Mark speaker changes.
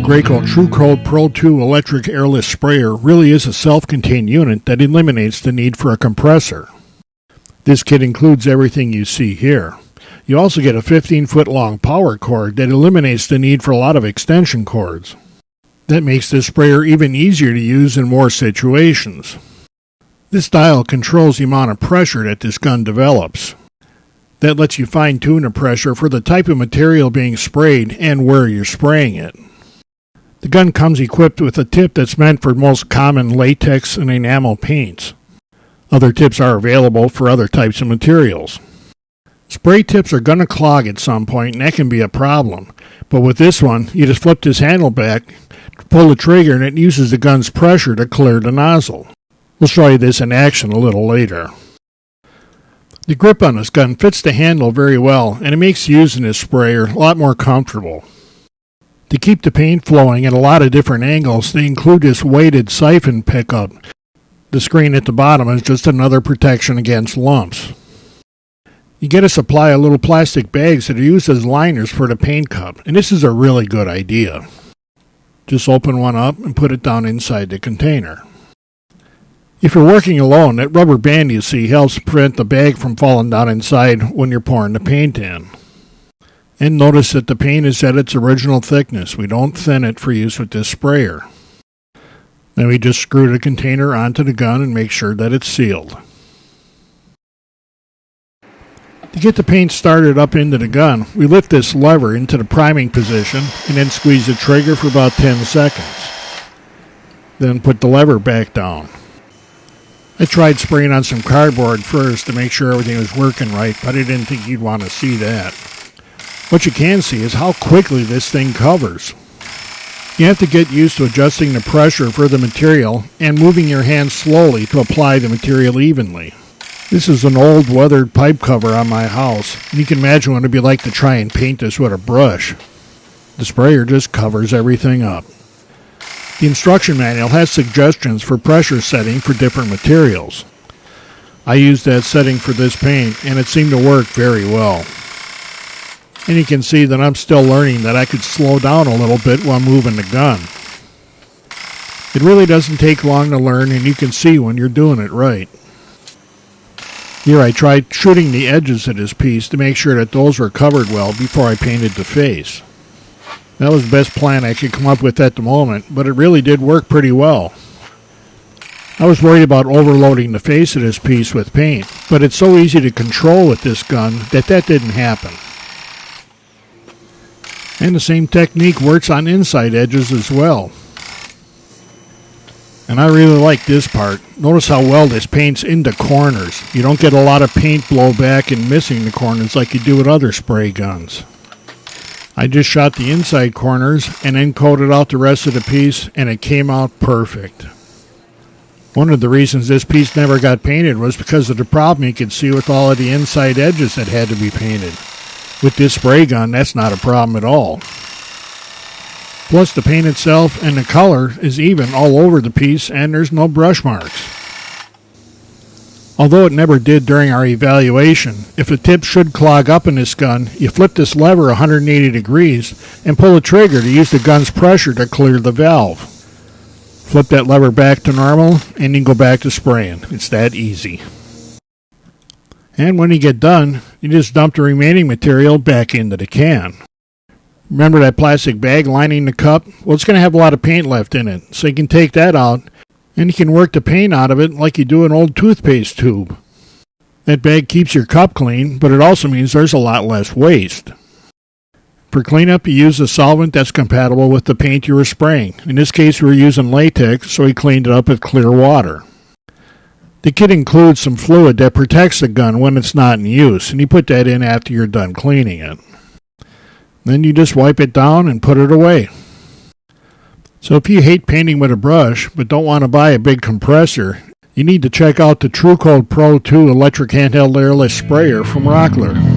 Speaker 1: Graco TrueCoat Pro II electric airless sprayer really is a self-contained unit that eliminates the need for a compressor. This kit includes everything you see here. You also get a 15-foot long power cord that eliminates the need for a lot of extension cords. That makes this sprayer even easier to use in more situations. This dial controls the amount of pressure that this gun develops. That lets you fine-tune the pressure for the type of material being sprayed and where you're spraying it. The gun comes equipped with a tip that's meant for most common latex and enamel paints. Other tips are available for other types of materials. Spray tips are going to clog at some point, and that can be a problem. But with this one, you just flip this handle back, pull the trigger, and it uses the gun's pressure to clear the nozzle. We'll show you this in action a little later. The grip on this gun fits the handle very well, and it makes using this sprayer a lot more comfortable. To keep the paint flowing at a lot of different angles, they include this weighted siphon pickup. The screen at the bottom is just another protection against lumps. You get a supply of little plastic bags that are used as liners for the paint cup, and this is a really good idea. Just open one up and put it down inside the container. If you're working alone, that rubber band you see helps prevent the bag from falling down inside when you're pouring the paint in. And notice that the paint is at its original thickness. We don't thin it for use with this sprayer. Then we just screw the container onto the gun and make sure that it's sealed. To get the paint started up into the gun, we lift this lever into the priming position and then squeeze the trigger for about 10 seconds. Then put the lever back down. I tried spraying on some cardboard first to make sure everything was working right, but I didn't think you'd want to see that. What you can see is how quickly this thing covers. You have to get used to adjusting the pressure for the material and moving your hand slowly to apply the material evenly. This is an old weathered pipe cover on my house, and you can imagine what it'd be like to try and paint this with a brush. The sprayer just covers everything up. The instruction manual has suggestions for pressure setting for different materials. I used that setting for this paint, and it seemed to work very well. And you can see that I'm still learning that I could slow down a little bit while moving the gun. It really doesn't take long to learn, and you can see when you're doing it right. Here I tried shooting the edges of this piece to make sure that those were covered well before I painted the face. That was the best plan I could come up with at the moment, but it really did work pretty well. I was worried about overloading the face of this piece with paint, but it's so easy to control with this gun that didn't happen. And the same technique works on inside edges as well. And I really like this part. Notice how well this paints into corners. You don't get a lot of paint blow back and missing the corners like you do with other spray guns. I just shot the inside corners and then coated out the rest of the piece, and it came out perfect. One of the reasons this piece never got painted was because of the problem you could see with all of the inside edges that had to be painted. With this spray gun, that's not a problem at all. Plus, the paint itself and the color is even all over the piece, and there's no brush marks. Although it never did during our evaluation, if the tip should clog up in this gun, you flip this lever 180 degrees and pull the trigger to use the gun's pressure to clear the valve. Flip that lever back to normal, and you go back to spraying. It's that easy. And when you get done, you just dump the remaining material back into the can. Remember that plastic bag lining the cup? Well, it's going to have a lot of paint left in it, so you can take that out, and you can work the paint out of it like you do an old toothpaste tube. That bag keeps your cup clean, but it also means there's a lot less waste. For cleanup, you use a solvent that's compatible with the paint you were spraying. In this case, we were using latex, so we cleaned it up with clear water. The kit includes some fluid that protects the gun when it's not in use, and you put that in after you're done cleaning it. Then you just wipe it down and put it away. So if you hate painting with a brush but don't want to buy a big compressor, you need to check out the TrueCoat Pro II electric handheld airless sprayer from Rockler.